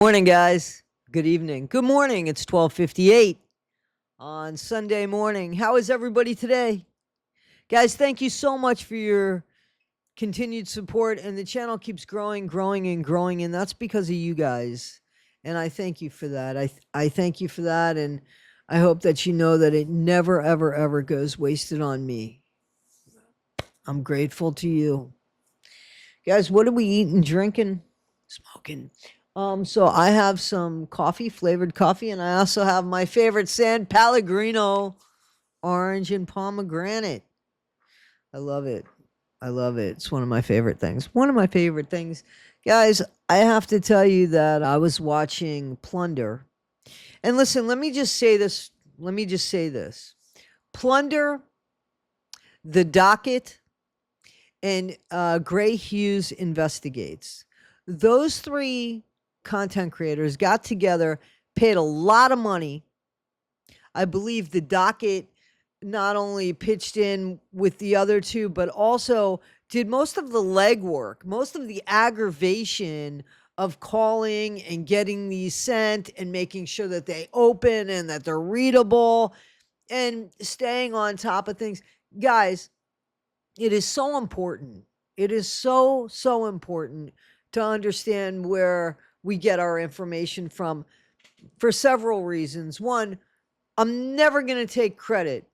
Morning, guys. Good evening. Good morning. It's 12:58 on Sunday morning. How is everybody today? Guys, thank you so much for your continued support, and the channel keeps growing, growing, and growing, and that's because of you guys. And I thank you for that. I thank you for that, and I hope that you know that it never, ever, ever goes wasted on me. I'm grateful to you. Guys, what are we eating, drinking, smoking? So I have some coffee, flavored coffee, and I also have my favorite San Pellegrino orange and pomegranate. I love it. I love it. It's one of my favorite things. One of my favorite things. Guys, I have to tell you that I was watching Plunder. And listen, let me just say this. Let me just say this. Plunder, the Docket, and Gray Hughes Investigates. Those three content creators got together, paid a lot of money. I believe the Docket not only pitched in with the other two, but also did most of the legwork, most of the aggravation of calling and getting these sent and making sure that they open and that they're readable and staying on top of things. Guys, it is so important. It is so, so important to understand where we get our information from for several reasons. One, I'm never going to take credit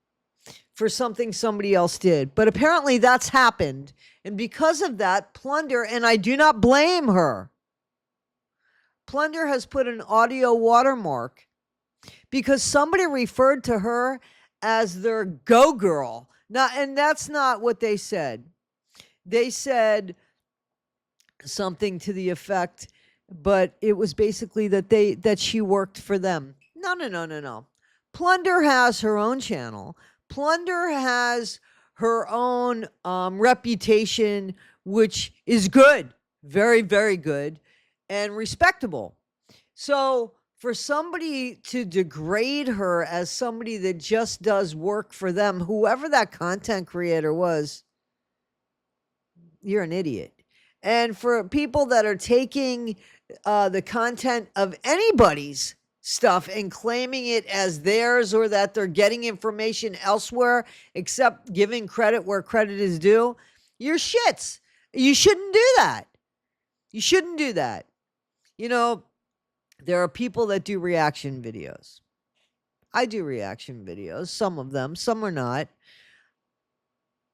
for something somebody else did, but apparently that's happened. And because of that, Plunder, and I do not blame her, Plunder has put an audio watermark because somebody referred to her as their go girl. Now, and that's not what they said. They said something to the effect, but it was basically that she worked for them. No. Plunder has her own channel. Plunder has her own reputation, which is good, very, very good, and respectable. So for somebody to degrade her as somebody that just does work for them, whoever that content creator was, you're an idiot. And for people that are taking the content of anybody's stuff and claiming it as theirs, or that they're getting information elsewhere except giving credit where credit is due, you're shits. You shouldn't do that. You shouldn't do that. You know, there are people that do reaction videos. I do reaction videos, some of them, some are not.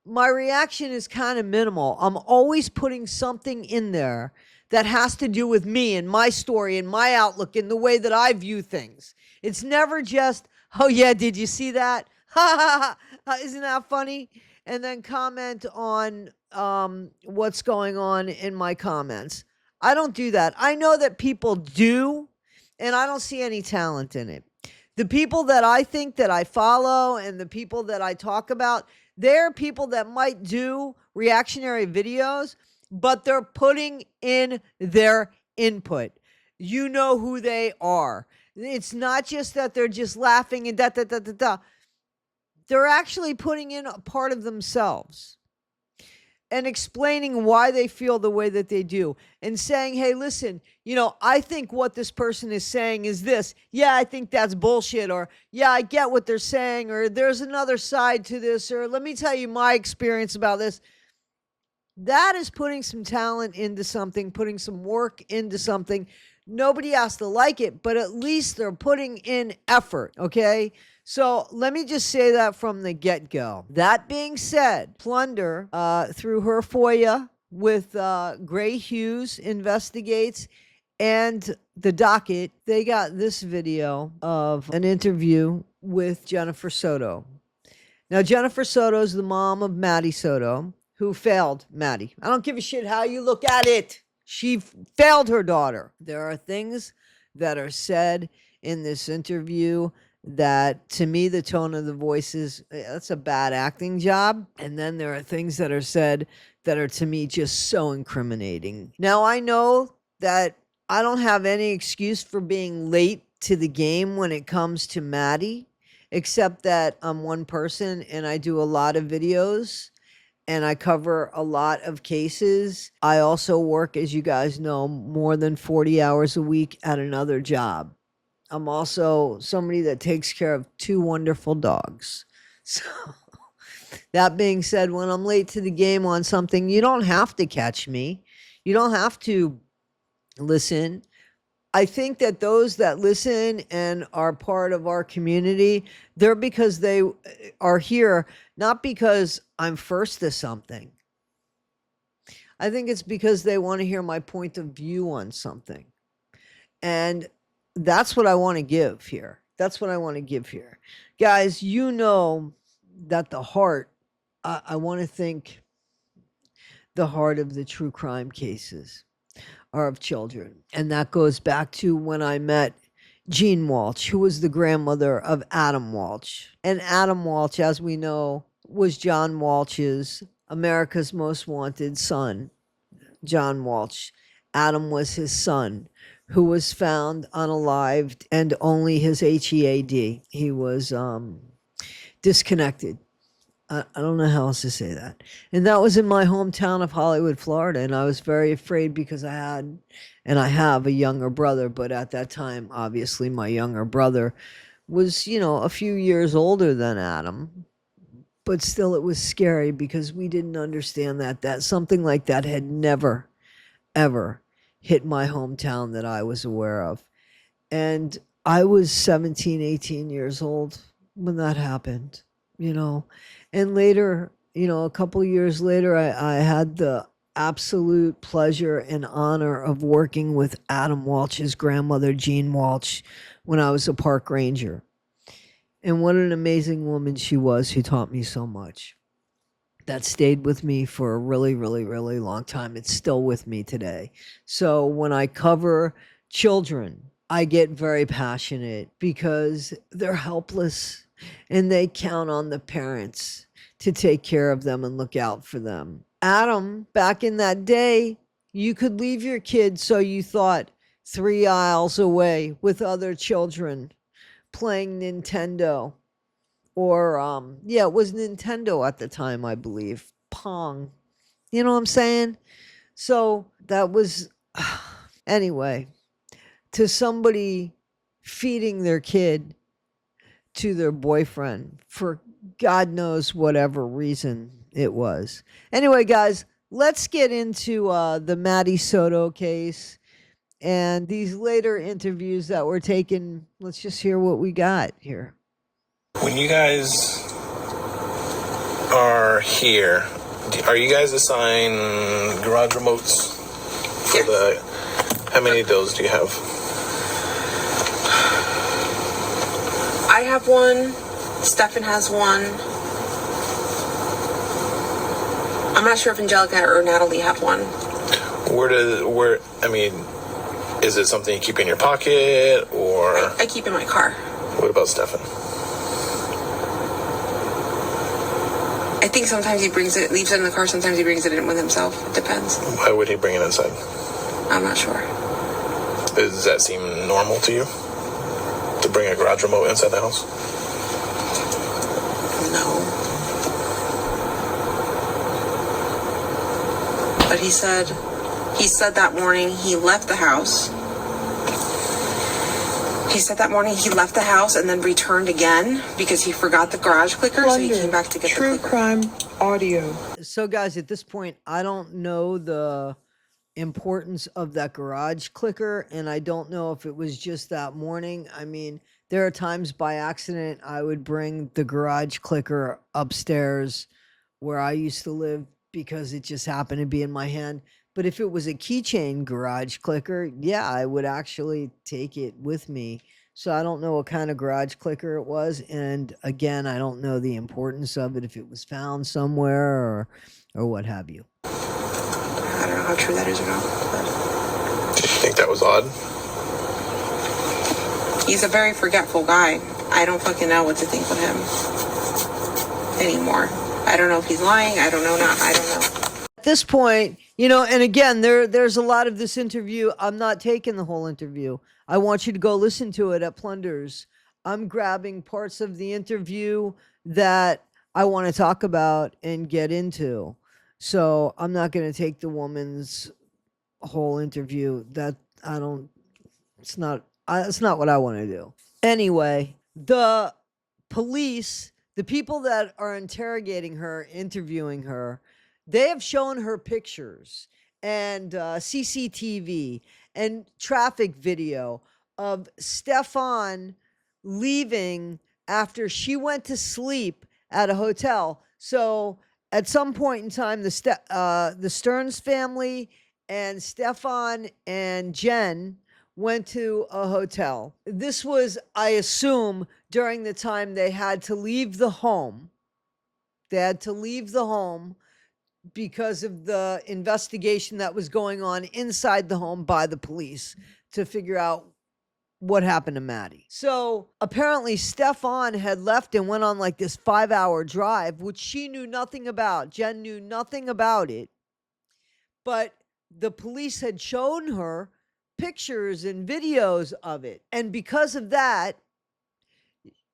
My reaction is kind of minimal. I'm always putting something in there that has to do with me and my story and my outlook and the way that I view things. It's never just, oh yeah, did you see that? Ha ha ha, isn't that funny? And then comment on what's going on in my comments. I don't do that. I know that people do, and I don't see any talent in it. The people that I think that I follow and the people that I talk about, they're people that might do reactionary videos, but they're putting in their input. You know who they are. It's not just that they're just laughing and da. They're actually putting in a part of themselves and explaining why they feel the way that they do and saying, hey, listen, I think what this person is saying is this. Yeah, I think that's bullshit. Or, yeah, I get what they're saying. Or there's another side to this. Or let me tell you my experience about this. That is putting some talent into something, putting some work into something. Nobody has to like it, but at least they're putting in effort, okay? So let me just say that from the get-go. That being said, Plunder, through her FOIA with Gray Hughes Investigates and the Docket, they got this video of an interview with Jennifer Soto. Now, Jennifer Soto is the mom of Maddie Soto, who failed Maddie. I don't give a shit how you look at it. She failed her daughter. There are things that are said in this interview that, to me, the tone of the voice is, that's a bad acting job. And then there are things that are said that are, to me, just so incriminating. Now, I know that I don't have any excuse for being late to the game when it comes to Maddie, except that I'm one person and I do a lot of videos. and I cover a lot of cases. I also work, as you guys know, more than 40 hours a week at another job. I'm also somebody that takes care of 2 wonderful dogs. So that being said, when I'm late to the game on something, you don't have to catch me. You don't have to listen. I think that those that listen and are part of our community, they're because they are here, not because I'm first to something. I think it's because they want to hear my point of view on something. And that's what I want to give here. That's what I want to give here. Guys, you know that the heart, I want to think the heart of the true crime cases are of children. And that goes back to when I met Jean Walsh, who was the grandmother of Adam Walsh. And Adam Walsh, as we know, was John Walsh's, America's Most Wanted son, John Walsh. Adam was his son, who was found unalived and only his HEAD. He was disconnected. I don't know how else to say that. And that was in my hometown of Hollywood, Florida. And I was very afraid because I had, and I have a younger brother. But at that time, obviously, my younger brother was, a few years older than Adam. But still, it was scary because we didn't understand that something like that had never, ever hit my hometown that I was aware of. And I was 17, 18 years old when that happened, And later, a couple years later, I had the absolute pleasure and honor of working with Adam Walsh's grandmother, Jean Walsh, when I was a park ranger. And what an amazing woman she was, who taught me so much. That stayed with me for a really, really, really long time. It's still with me today. So when I cover children, I get very passionate because they're helpless and they count on the parents to take care of them and look out for them. Adam, back in that day, you could leave your kid, so you thought, 3 aisles away with other children playing Nintendo. Or, it was Nintendo at the time, I believe. Pong. You know what I'm saying? So that was, anyway, to somebody feeding their kid to their boyfriend for God knows whatever reason it was. Anyway, guys, let's get into the Maddie Soto case and these later interviews that were taken. Let's just hear what we got here. When you guys are here, are you guys assigned garage remotes for how many of those do you have? I have one. Stefan has one. I'm not sure if Angelica or Natalie have one. Is it something you keep in your pocket or? I keep in my car. What about Stefan? I think sometimes he leaves it in the car, sometimes he brings it in with himself. It depends. Why would he bring it inside? I'm not sure. Does that seem normal to you? To bring a garage remote inside the house? No. But he said that morning he left the house. He said that morning he left the house and then returned again because he forgot the garage clicker, Plunder, so he came back to get the clicker. True crime audio. So, guys, at this point, I don't know the importance of that garage clicker, and I don't know if it was just that morning. I mean, there are times by accident I would bring the garage clicker upstairs where I used to live because it just happened to be in my hand. But if it was a keychain garage clicker, yeah, I would actually take it with me. So I don't know what kind of garage clicker it was. And again, I don't know the importance of it, if it was found somewhere or what have you. I don't know how true that is or not. But Did you think that was odd? he's a very forgetful guy. I don't fucking know what to think of him anymore. I don't know if he's lying. I don't know. At this point, and again, there's a lot of this interview. I'm not taking the whole interview. I want you to go listen to it at Plunder's. I'm grabbing parts of the interview that I want to talk about and get into. So I'm not going to take the woman's whole interview. It's not what I want to do. Anyway, the police, the people that are interrogating her, interviewing her, they have shown her pictures and CCTV and traffic video of Stefan leaving after she went to sleep at a hotel. So at some point in time, the Stearns family and Stefan and Jenn went to a hotel. This was, I assume, during the time they had to leave the home. They had to leave the home because of the investigation that was going on inside the home by the police to figure out what happened to Maddie. So apparently Stefan had left and went on like this 5-hour drive, which she knew nothing about. Jenn knew nothing about it. But the police had shown her pictures and videos of it. And because of that,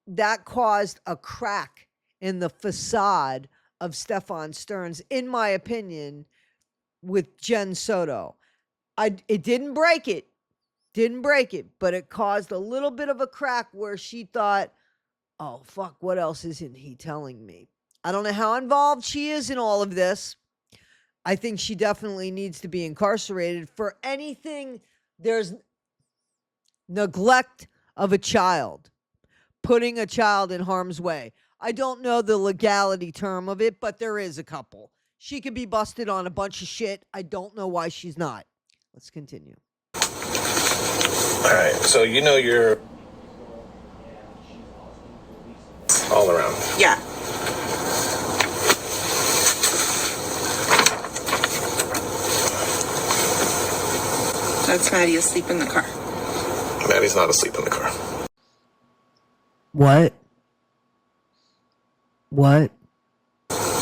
that caused a crack in the facade of Stefan Stearns, in my opinion, with Jenn Soto. It didn't break it, but it caused a little bit of a crack where she thought, oh, fuck, what else isn't he telling me? I don't know how involved she is in all of this. I think she definitely needs to be incarcerated for anything. There's neglect of a child, putting a child in harm's way. I don't know the legality term of it, but there is a couple. She could be busted on a bunch of shit. I don't know why she's not. Let's continue. All right, so you know you're all around. Yeah. That's Maddie asleep in the car. Maddie's not asleep in the car. What?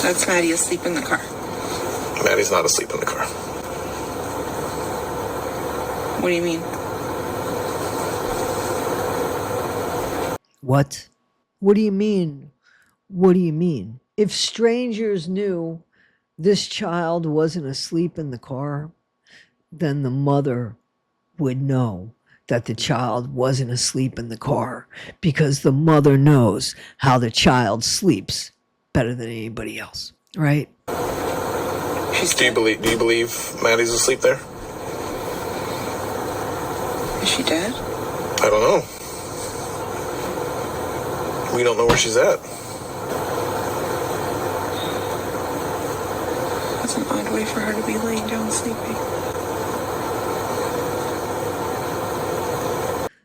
That's Maddie asleep in the car. Maddie's not asleep in the car. What do you mean? What? What do you mean? What do you mean? If strangers knew this child wasn't asleep in the car, then the mother would know that the child wasn't asleep in the car, because the mother knows how the child sleeps better than anybody else, right? Do you believe Maddie's asleep there? Is she dead? I don't know. We don't know where she's at. That's an odd way for her to be laying down sleeping.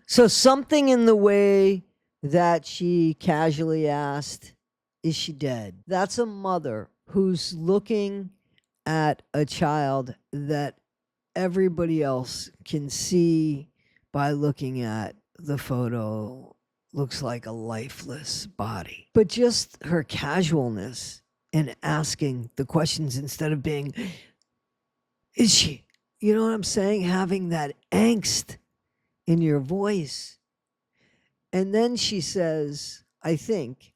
So something in the way that she casually asked, is she dead? That's a mother who's looking at a child that everybody else can see by looking at the photo. Looks like a lifeless body. But just her casualness in asking the questions instead of being, is she? You know what I'm saying? Having that angst in your voice. And then she says, I think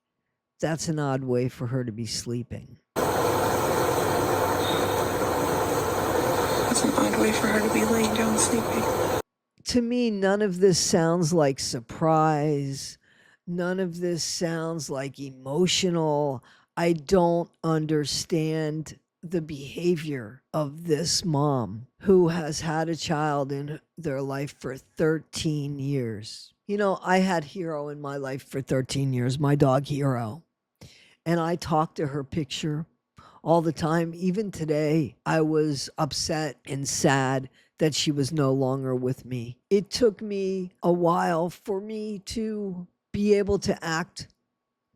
that's an odd way for her to be sleeping. That's an odd way for her to be laying down sleeping. To me, none of this sounds like surprise. None of this sounds like emotional. I don't understand the behavior of this mom who has had a child in their life for 13 years. You know, I had Hero in my life for 13 years, my dog Hero. And I talked to her picture all the time. Even today, I was upset and sad that she was no longer with me. It took me a while for me to be able to act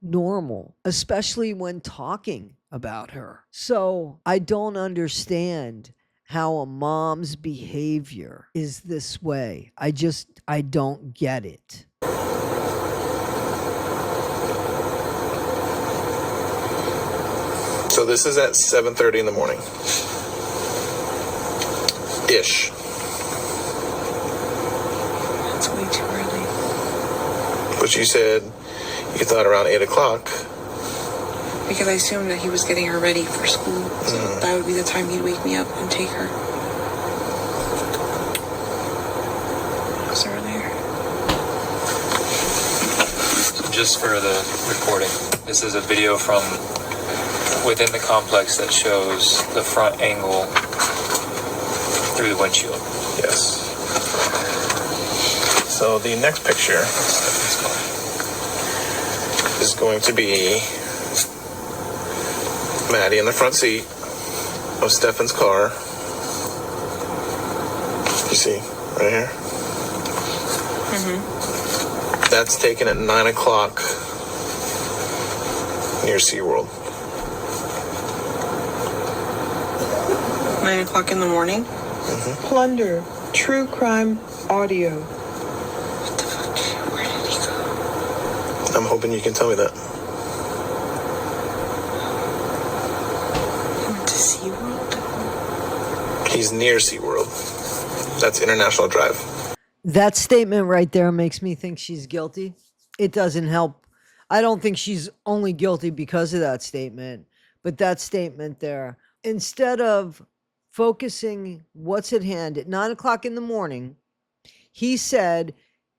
normal, especially when talking about her. So I don't understand how a mom's behavior is this way. I don't get it. So this is at 7:30 in the morning. Ish. That's way too early. But you said you thought around 8 o'clock Because I assumed that he was getting her ready for school. So that would be the time he'd wake me up and take her. It was earlier. So just for the recording, this is a video from within the complex that shows the front angle through the windshield. Yes. So the next picture is going to be Maddie in the front seat of Stefan's car. You see, right here? Mm-hmm. That's taken at 9 o'clock near SeaWorld. 9 o'clock in the morning? Mm-hmm. Plunder, true crime audio. What the fuck? Where did he go? I'm hoping you can tell me that. He went to SeaWorld? He's near SeaWorld. That's International Drive. That statement right there makes me think she's guilty. It doesn't help. I don't think she's only guilty because of that statement, but that statement there, instead of focusing what's at hand at 9 o'clock in the morning, he said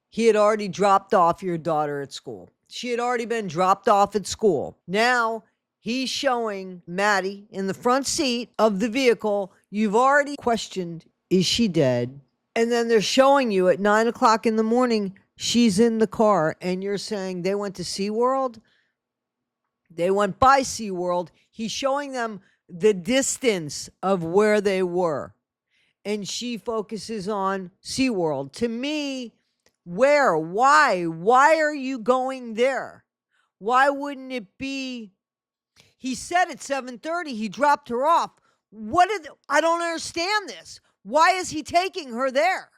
he had already dropped off your daughter at school. She had already been dropped off at school. Now he's showing Maddie in the front seat of the vehicle. You've already questioned, is she dead? And then they're showing you at 9 o'clock in the morning, she's in the car, and you're saying they went to SeaWorld? They went by SeaWorld. He's showing them the distance of where they were. And she focuses on SeaWorld. To me, where? Why? Why are you going there? Why wouldn't it be? He said at 7:30 he dropped her off. I don't understand this. Why is he taking her there?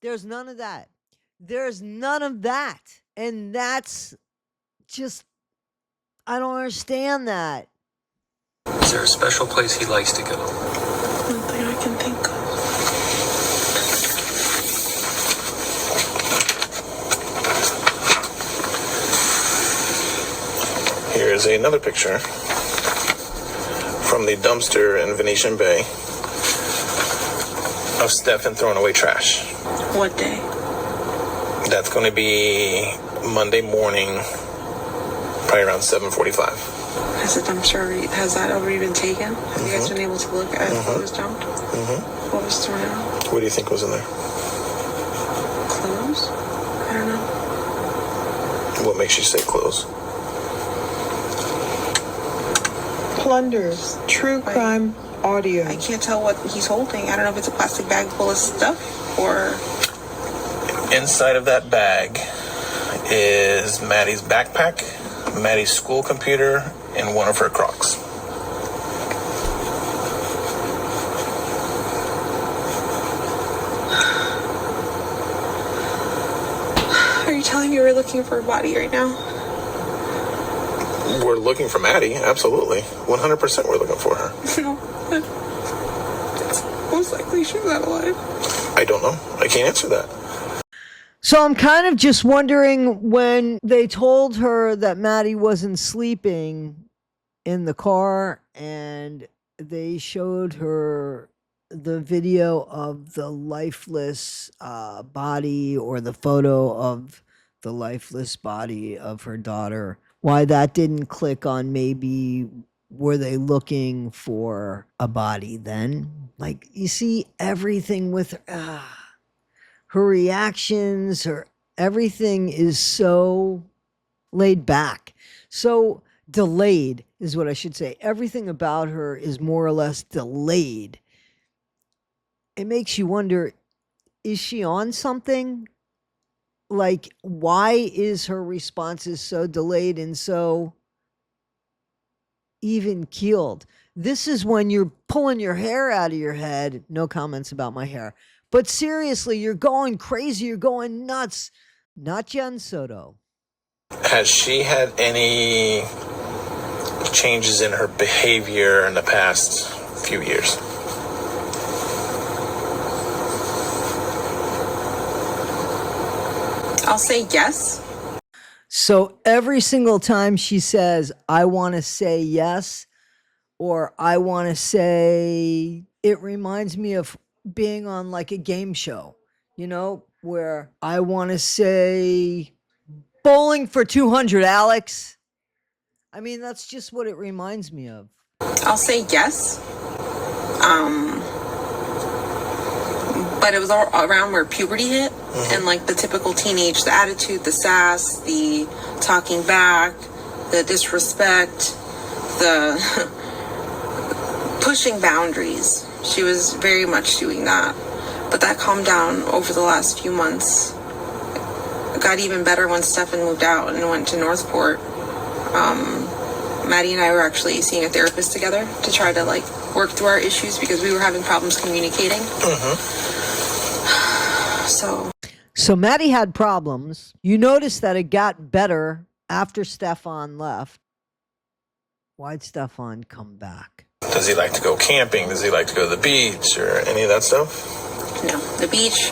There's none of that. There's none of that. And that's just, I don't understand that. Is there a special place he likes to go? Nothing I can think of. Here's another picture from the dumpster in Venetian Bay of Stefan throwing away trash. What day? That's going to be Monday morning, probably around 7:45. Has that already been taken? Have you guys been able to look at what was dumped? What was thrown out? What do you think was in there? Clothes? I don't know. What makes you say clothes? Plunders, true crime audio. I can't tell what he's holding. I don't know if it's a plastic bag full of stuff or... Inside of that bag is Maddie's backpack, Maddie's school computer, and one of her Crocs. Are you telling me we're looking for a body right now? We're looking for Maddie, absolutely. 100% we're looking for her. No. It's most likely she's not alive. I don't know. I can't answer that. So I'm kind of just wondering, when they told her that Maddie wasn't sleeping in the car and they showed her the video of the lifeless body, or the photo of the lifeless body of her daughter, why that didn't click on, maybe were they looking for a body then? Like, you see everything with her. Her reactions, everything is so laid back, so delayed is what I should say. Everything about her is more or less delayed. It makes you wonder, is she on something? Like, why is her responses so delayed and so even keeled? This is when you're pulling your hair out of your head. No comments about my hair. But seriously, you're going crazy. You're going nuts. Not Jenn Soto. Has she had any changes in her behavior in the past few years? I'll say yes. So every single time she says, I want to say yes, or I want to say, it reminds me of being on like a game show, where I want to say bowling for 200, Alex. I mean, that's just what it reminds me of. I'll say yes. But it was all around where puberty hit, and like the typical teenage, the attitude, the sass, the talking back, the disrespect, the pushing boundaries. She was very much doing that. But that calmed down over the last few months. It got even better when Stefan moved out and went to Northport. Maddie and I were actually seeing a therapist together to try to like work through our issues because we were having problems communicating. So Maddie had problems. You notice that it got better after Stefan left. Why'd Stefan come back? Does he like to go camping? Does he like to go to the beach or any of that stuff? No, the beach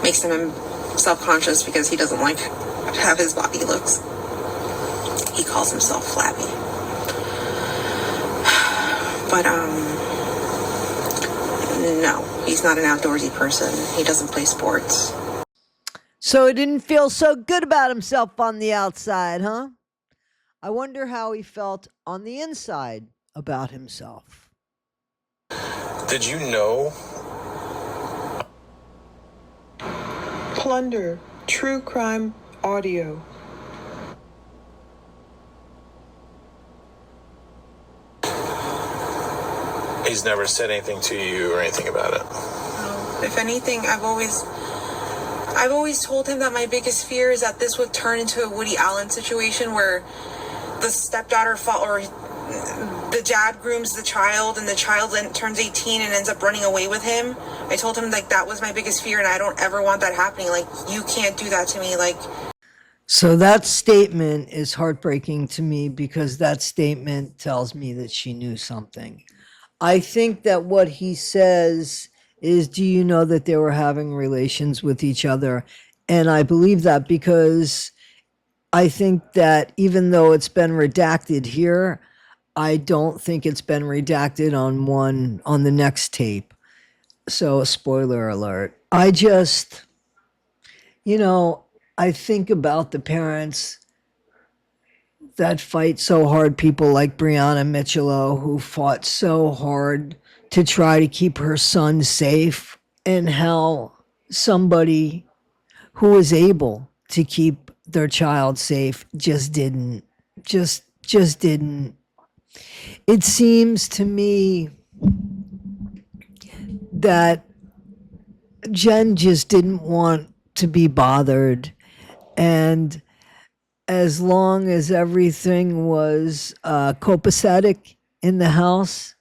makes him self-conscious because he doesn't like how his body looks. He calls himself flabby. But, no, he's not an outdoorsy person. He doesn't play sports. So he didn't feel so good about himself on the outside, huh? I wonder how he felt on the inside about himself. Did you know? Plunder, true crime audio. He's never said anything to you or anything about it? No. If anything, I've always told him that my biggest fear is that this would turn into a Woody Allen situation where the stepdaughter or the dad grooms the child and the child then turns 18 and ends up running away with him. I told him like that was my biggest fear and I don't ever want that happening. Like, you can't do that to me. Like, so that statement is heartbreaking to me because that statement tells me that she knew something. I think that what he says is, do you know that they were having relations with each other? And I believe that because I think that even though it's been redacted here, I don't think it's been redacted on the next tape. So, spoiler alert. I just, I think about the parents that fight so hard, people like Brianna Michelow, who fought so hard to try to keep her son safe, and how somebody who was able to keep their child safe just didn't. It seems to me that Jenn just didn't want to be bothered, and as long as everything was copacetic in the house,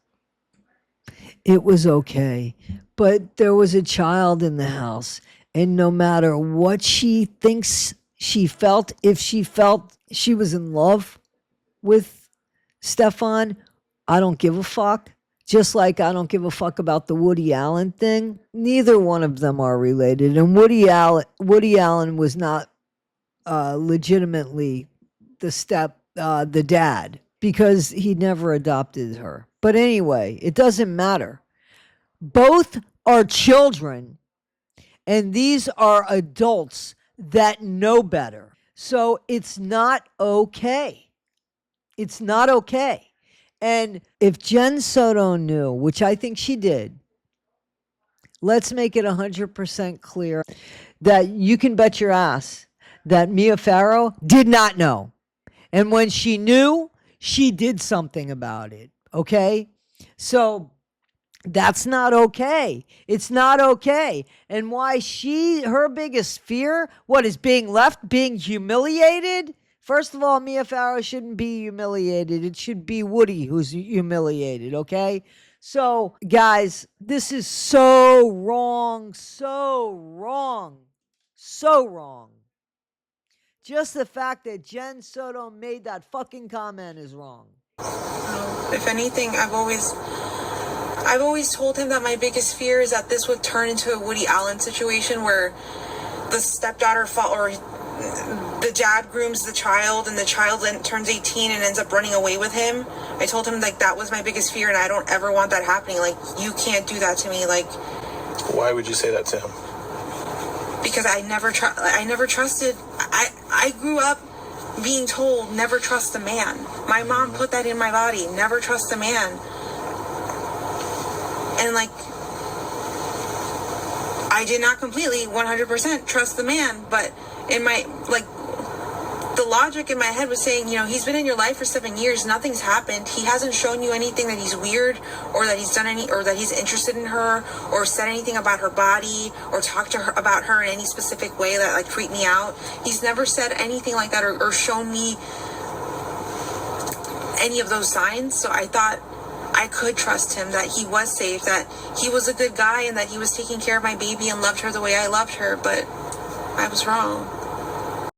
it was okay. But there was a child in the house, and no matter what she thinks she felt, if she felt she was in love with Stefan, I don't give a fuck. Just like I don't give a fuck about the Woody Allen thing. Neither one of them are related. And Woody Allen was not legitimately the dad, because he never adopted her. But anyway, it doesn't matter. Both are children, and these are adults that know better. So it's not okay. It's not okay. And if Jenn Soto knew, which I think she did, let's make it 100% clear that you can bet your ass that Mia Farrow did not know. And when she knew, she did something about it. Okay? So that's not okay. It's not okay. And why her biggest fear, what is being left, being humiliated? First of all, Mia Farrow shouldn't be humiliated. It should be Woody who's humiliated, okay? So, guys, this is so wrong, so wrong, so wrong. Just the fact that Jenn Soto made that fucking comment is wrong. if anything, I've always told him that my biggest fear is that this would turn into a Woody Allen situation where the stepdaughter or the dad grooms the child and the child then turns 18 and ends up running away with him. I told him, like, that was my biggest fear and I don't ever want that happening. Like, you can't do that to me. Like, why would you say that to him? Because I never trusted. I grew up being told never trust a man. My mom put that in my body, never trust a man. And like, I did not completely 100% trust the man, but in my, like, the logic in my head was saying, you know, he's been in your life for 7 years, nothing's happened, he hasn't shown you anything that he's weird, or that he's done any, or that he's interested in her, or said anything about her body, or talked to her about her in any specific way that, like, creeped me out. He's never said anything like that, or shown me any of those signs. So I thought I could trust him, that he was safe, that he was a good guy, and that he was taking care of my baby and loved her the way I loved her. But I was wrong.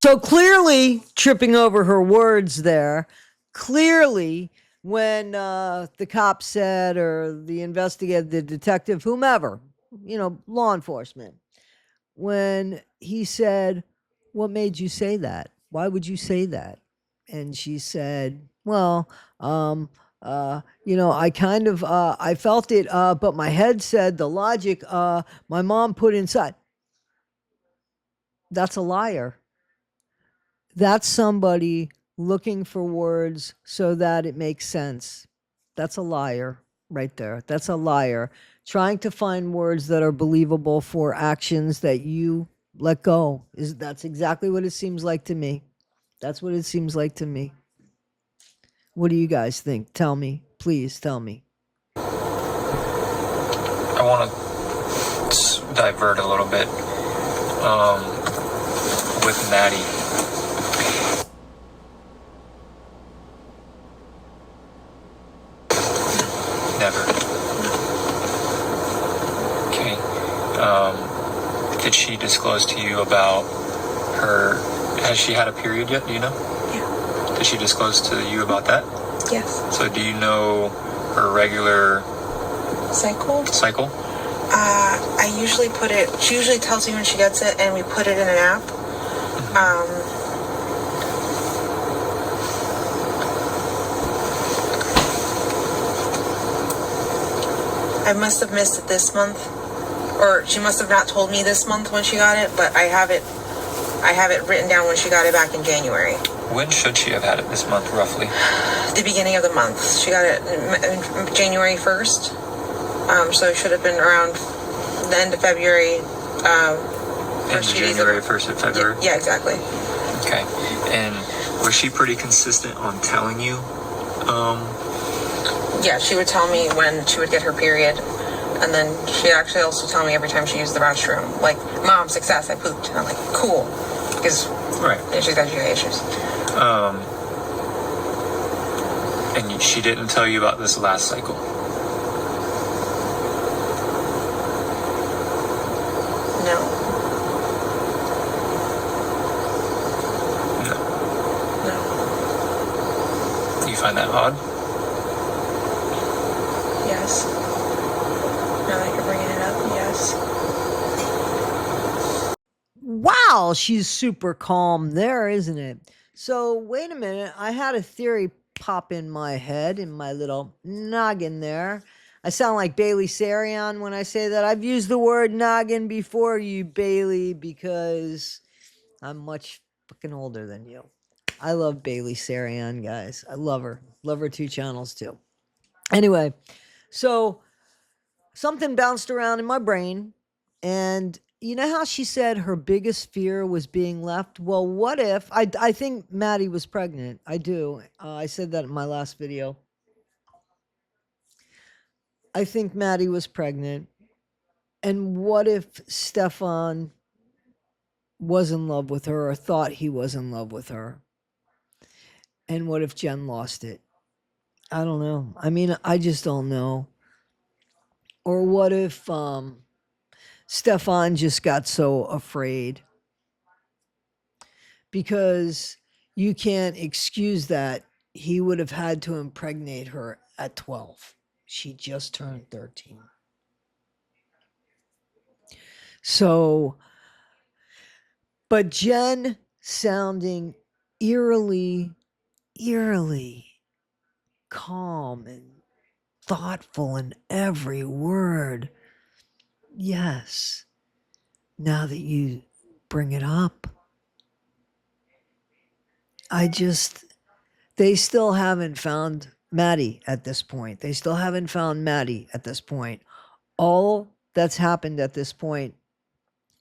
So clearly, tripping over her words there, clearly when the cop said, or the investigator, the detective, whomever, you know, law enforcement, when he said, what made you say that? Why would you say that? And she said, well, you know, I kind of, I felt it, but my head said the logic my mom put inside. That's a liar. That's somebody looking for words so that it makes sense. That's a liar right there. That's a liar. Trying to find words that are believable for actions that you let go. That's exactly what it seems like to me. That's what it seems like to me. What do you guys think? Tell me. Please tell me. I want to divert a little bit with Maddie. Never. Okay. Did she disclose to you about her? Has she had a period yet? Do you know? Yeah. Did she disclose to you about that? Yes. So do you know her regular Cycle? I usually put it, she usually tells me when she gets it, and we put it in an app. I must have missed it this month, or she must have not told me this month when she got it, but I have it written down when she got it back in January. When should she have had it this month, roughly? The beginning of the month. She got it January 1st. So it should have been around the end of February. First January 1st of February? Yeah, exactly. Okay. And was she pretty consistent on telling you? Yeah, she would tell me when she would get her period. And then she'd actually also tell me every time she used the restroom. Like, Mom, success, I pooped. And I'm like, cool. Because she's got GI issues. And she didn't tell you about this last cycle? No. You find that odd? Yes. Now that you're bringing it up, yes. Wow, she's super calm there, isn't it? So wait a minute. I had a theory pop in my head, in my little noggin there. I sound like Bailey Sarian when I say that. I've used the word noggin before, you Bailey, because I'm much fucking older than you. I love Bailey Sarian, guys. I love her. Love her 2 channels too. Anyway, so something bounced around in my brain, and you know how she said her biggest fear was being left? Well, what if, I think Maddie was pregnant. I do. I said that in my last video. I think Maddie was pregnant. And what if Stefan was in love with her, or thought he was in love with her? And what if Jenn lost it? I don't know. I mean, I just don't know. Or what if Stefan just got so afraid? Because you can't excuse that. He would have had to impregnate her at 12. She just turned 13. So, but Jenn sounding eerily calm and thoughtful in every word. Yes, now that you bring it up, they still haven't found Maddie at this point. All that's happened at this point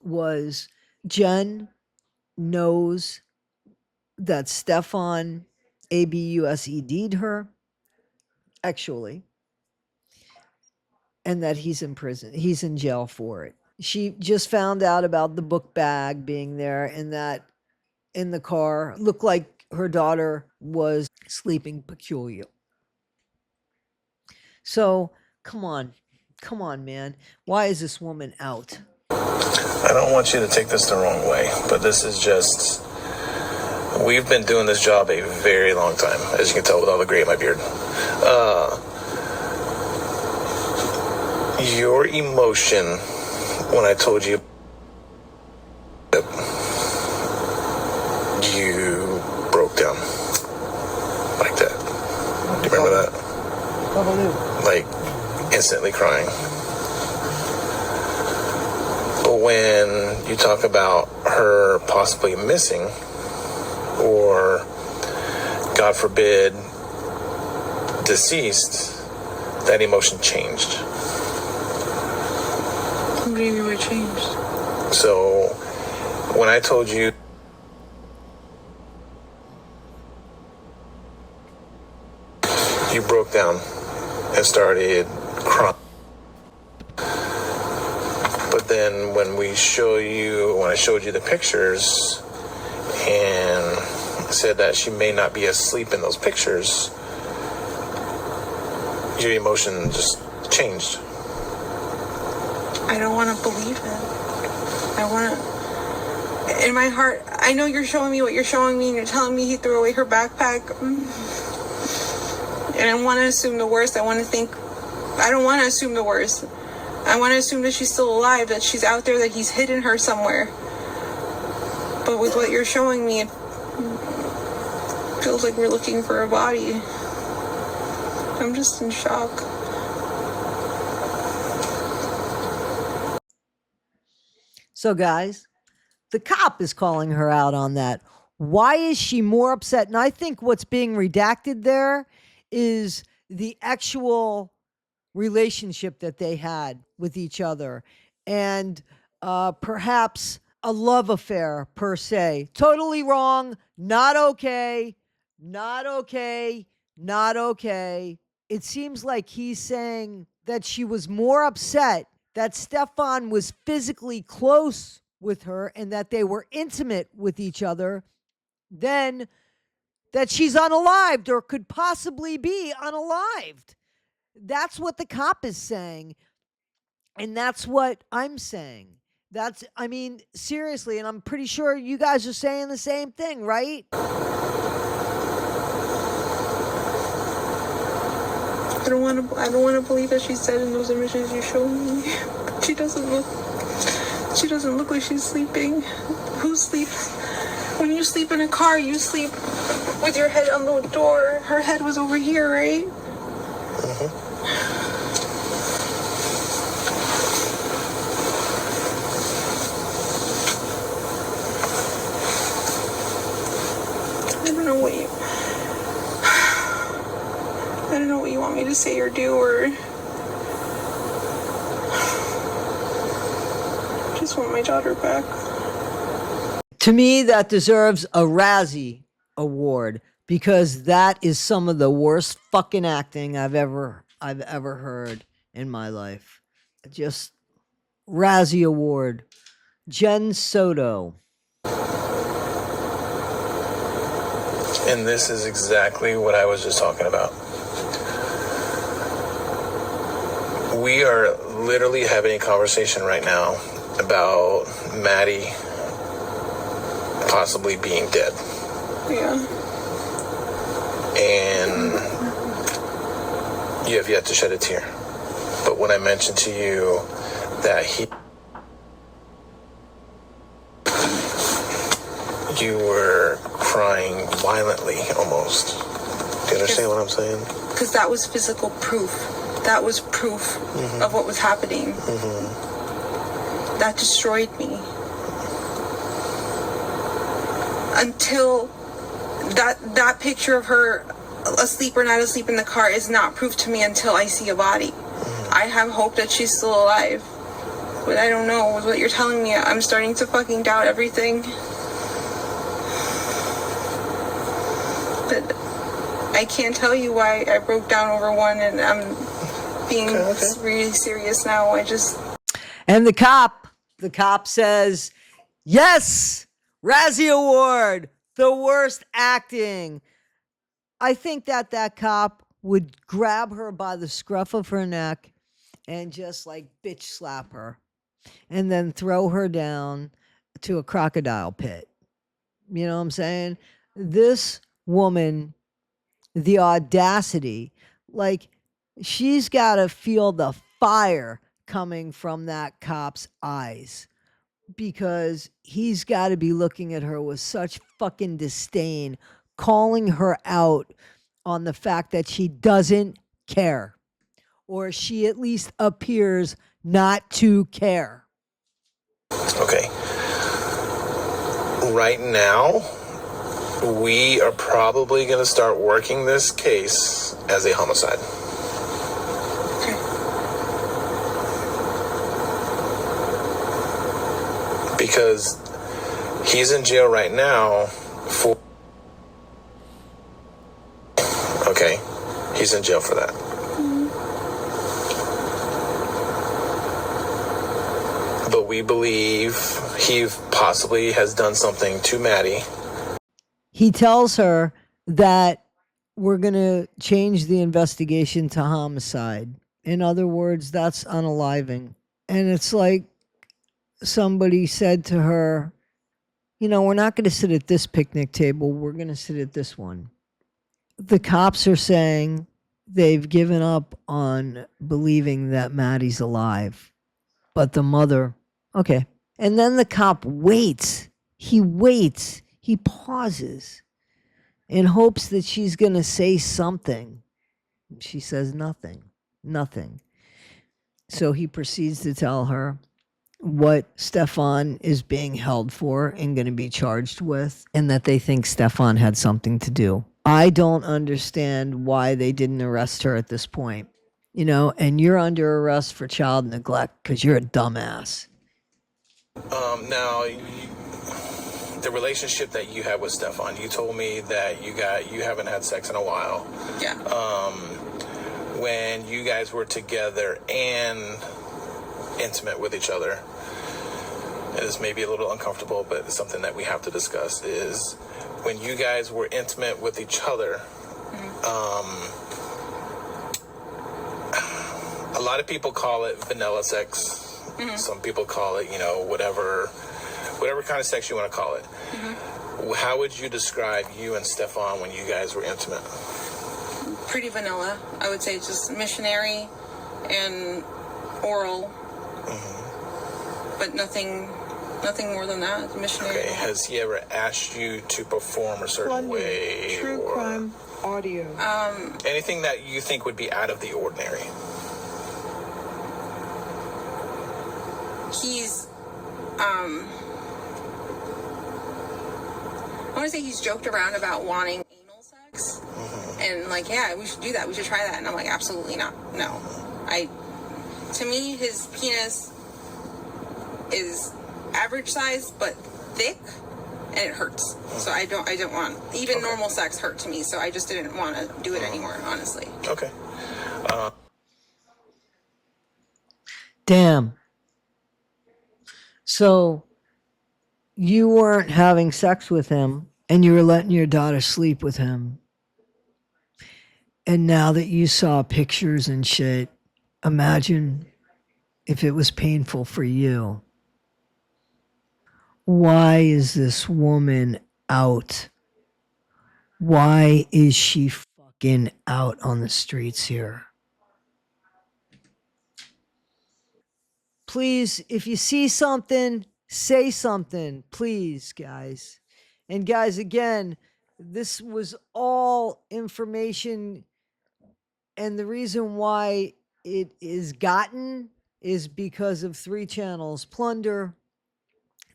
was Jenn knows that Stefan ABUSED'd her, actually, and that he's in prison. He's in jail for it. She just found out about the book bag being there and that in the car looked like her daughter was sleeping peculiar. So come on, man. Why is this woman out? I don't want you to take this the wrong way, but this is just, we've been doing this job a very long time, as you can tell with all the gray in my beard. Your emotion when I told you you broke down like that. Do you remember that? Like instantly crying. But when you talk about her possibly missing, or God forbid deceased, that emotion changed. What do you mean by changed? So when I told you you broke down and started crying, but then when I showed you the pictures and said that she may not be asleep in those pictures, your emotion just changed. I don't want to believe it. In my heart, I know you're showing me what you're showing me, and you're telling me he threw away her backpack. And I want to assume the worst. I don't want to assume the worst. I want to assume that she's still alive, that she's out there, that he's hidden her somewhere. But with what you're showing me, it feels like we're looking for a body. I'm just in shock. So, guys, the cop is calling her out on that. Why is she more upset? And I think what's being redacted there is the actual relationship that they had with each other, and perhaps a love affair per se. Totally wrong. Not okay. It seems like he's saying that she was more upset that Stefan was physically close with her and that they were intimate with each other than that she's unalived or could possibly be unalived. That's what the cop is saying. And that's what I'm saying. Seriously, and I'm pretty sure you guys are saying the same thing, right? I don't want to believe that she's dead in those images you showed me. She doesn't look like she's sleeping. Who sleeps? When you sleep in a car, you sleep with your head on the door. Her head was over here, right? Mm-hmm. I don't know what you want me to say or do, or just want my daughter back. To me, that deserves a RAZZIE award because that is some of the worst fucking acting I've ever heard in my life. Just RAZZIE award. Jenn Soto. And this is exactly what I was just talking about. We are literally having a conversation right now about Maddie possibly being dead. Yeah. And you have yet to shed a tear. But when I mentioned to you that you were crying violently almost. Do you understand what I'm saying? Because that was physical proof. That was proof of what was happening. That destroyed me. Until that picture of her asleep or not asleep in the car is not proof to me until I see a body. I have hope that she's still alive. But I don't know. With what you're telling me, I'm starting to fucking doubt everything. But I can't tell you why I broke down over one, and I'm being really serious now. And the cop says, yes, RAZZIE Award, the worst acting. I think that cop would grab her by the scruff of her neck and just like bitch slap her and then throw her down to a crocodile pit. You know what I'm saying? This woman, the audacity, like she's got to feel the fire coming from that cop's eyes, because he's got to be looking at her with such fucking disdain, calling her out on the fact that she doesn't care, or she at least appears not to care. Okay. Right now, we are probably going to start working this case as a homicide. Because he's in jail right now for... Okay, he's in jail for that. But we believe he possibly has done something to Maddie. He tells her that we're going to change the investigation to homicide. In other words, that's unaliving. And it's like somebody said to her, you know, we're not going to sit at this picnic table. We're going to sit at this one. The cops are saying they've given up on believing that Maddie's alive. But the mother, okay. And then the cop waits. He waits. He pauses in hopes that she's going to say something. She says nothing. Nothing. So he proceeds to tell her what Stefan is being held for and going to be charged with, and that they think Stefan had something to do. I don't understand why they didn't arrest her at this point. You know, and you're under arrest for child neglect because you're a dumbass. Now, the relationship that you had with Stefan, you told me that you haven't had sex in a while. Yeah. When you guys were together and intimate with each other, this may be a little uncomfortable, but it's something that we have to discuss, is when you guys were intimate with each other, a lot of people call it vanilla sex. Some people call it, you know, whatever kind of sex you want to call it. How would you describe you and Stefan when you guys were intimate? Pretty vanilla. I would say just missionary and oral. But nothing more than that. Missionary. Okay. Has he ever asked you to perform a certain Plunder, way? True crime audio. Anything that you think would be out of the ordinary? He's I want to say he's joked around about wanting anal sex, and like, yeah, we should do that, we should try that, and I'm like, absolutely not. No. To me, his penis is average size but thick, and it hurts. So I don't want, even normal sex hurt to me, so I just didn't want to do it anymore, honestly. Okay. Damn. So you weren't having sex with him and you were letting your daughter sleep with him. And now that you saw pictures and shit, imagine if it was painful for you. Why is this woman out? Why is she fucking out on the streets here? Please, if you see something, say something, please, guys. And guys, again, this was all information, and the reason why it is gotten is because of 3 channels: Plunder,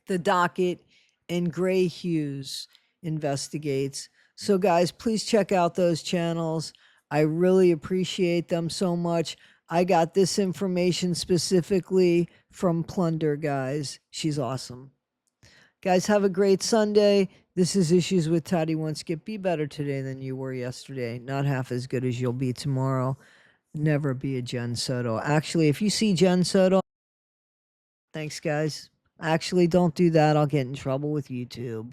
the Docket, and Gray Hughes Investigates. So guys, please check out those channels. I really appreciate them so much. I got this information specifically from Plunder, guys. She's awesome. Guys, have a great Sunday. This is Issues with Toddy Winskip. Be better today than you were yesterday. Not half as good as you'll be tomorrow. Never be a Jenn Soto. Actually, if you see Jenn Soto, thanks, guys. Actually, don't do that. I'll get in trouble with YouTube.